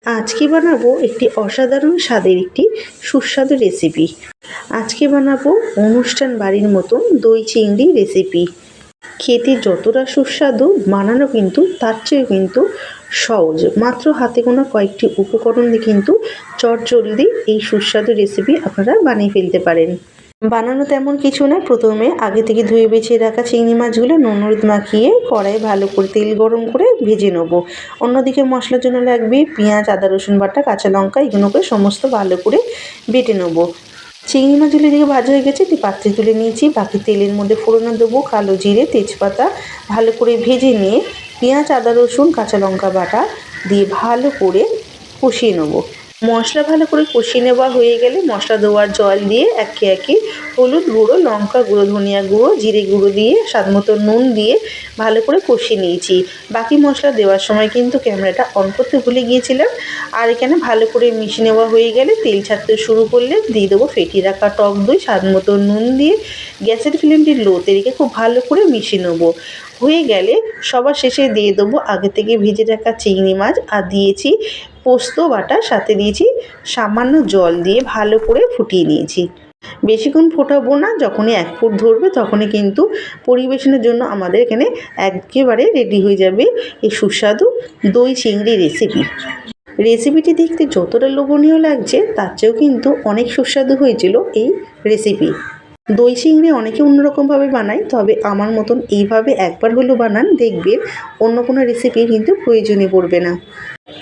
আজকে বানাবো একটি অসাধারণ স্বাদের একটি সুস্বাদু রেসিপি। আজকে বানাবো অনুষ্ঠান বাড়ির মতন দই চিংড়ি রেসিপি। খেতে যতটা সুস্বাদু, বানানো কিন্তু তার চেয়ে কিন্তু সহজ। মাত্র হাতে গোনা কয়েকটি উপকরণ দিয়ে কিন্তু চটজলদি এই সুস্বাদু রেসিপি আপনারা বানিয়ে ফেলতে পারেন। বানানো তেমন কিছু না। প্রথমে আগে থেকে ধুয়ে বেছে রাখা চিংড়ি মাছগুলো নুন হলুদ মাখিয়ে কড়াইয়ে ভালো করে তেল গরম করে ভেজে নেব। অন্যদিকে মশলার জন্য লাগবে পেঁয়াজ, আদা রসুন বাটা, কাঁচা লঙ্কা, এগুলোকে সমস্ত ভালো করে বেটে নেব। চিংড়ি মাছগুলো এদিকে ভাজা হয়ে গেছে, একটি পাত্রে তুলে নিয়েছি। বাকি তেলের মধ্যে ফোড়নে দেবো কালো জিরে, তেজপাতা। ভালো করে ভেজে নিয়ে পেঁয়াজ, আদা রসুন, কাঁচা লঙ্কা বাটা দিয়ে ভালো করে কষিয়ে নেব। মশলা ভালো করে কষিয়ে নেওয়া হয়ে গেলে মশলা দেওয়ার জল দিয়ে একে একে হলুদ গুঁড়ো, লঙ্কা গুঁড়ো, ধনিয়া গুঁড়ো, জিরে গুঁড়ো দিয়ে স্বাদ মতো নুন দিয়ে ভালো করে কষিয়ে নিয়েছি। বাকি মশলা দেওয়ার সময় কিন্তু ক্যামেরাটা অন করতে ভুলে গিয়েছিলাম। আর এখানে ভালো করে মিশিয়ে নেওয়া হয়ে গেলে তেল ছাড়তে শুরু করলে দিয়ে দেবো ফেটিয়ে রাখা টক দই, স্বাদ মতো নুন দিয়ে গ্যাসের ফ্লেমটি লোতে রেখে খুব ভালো করে মিশিয়ে নেবো। হয়ে গেলে সবার শেষে দিয়ে দেবো আগে থেকে ভেজে রাখা চিংড়ি মাছ, আর দিয়েছি পোস্ত বাটা, সাথে দিয়েছি সামান্য জল দিয়ে ভালো করে ফুটিয়ে নিয়েছি। বেশিক্ষণ ফোটাবো না, যখনই এক ফুট ধরবে তখনই কিন্তু পরিবেশনের জন্য আমাদের এখানে একেবারে রেডি হয়ে যাবে এই সুস্বাদু দই চিংড়ি রেসিপি। রেসিপিটি দেখতে যতটা লোভনীয় লাগছে তার চেয়েও কিন্তু অনেক সুস্বাদু হয়েছিল এই রেসিপি। দই চিংড়ি অনেকে অন্যরকমভাবে বানায়, তবে আমার মতন এইভাবে একবার হলেও বানান, দেখবেন অন্য কোনো রেসিপির কিন্তু প্রয়োজনই পড়বে না।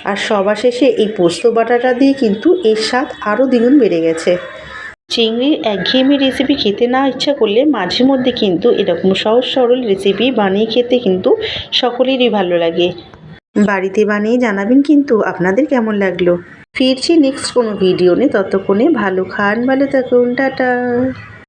আর সবার শেষে এই পোস্ত বাটাটা দিয়ে কিন্তু এর স্বাদ আরও দ্বিগুণ বেড়ে গেছে। চিংড়ির একঘেয়েমি রেসিপি খেতে না ইচ্ছা করলে মাঝে মধ্যে কিন্তু এরকম সহজ সরল রেসিপি বানিয়ে খেতে কিন্তু সকলেরই ভালো লাগে। বাড়িতে বানিয়ে জানাবেন কিন্তু আপনাদের কেমন লাগলো। ফিরছি নেক্সট কোনো ভিডিও নিয়ে, ততক্ষণে ভালো খান, ভালো থাকুন, টাটা।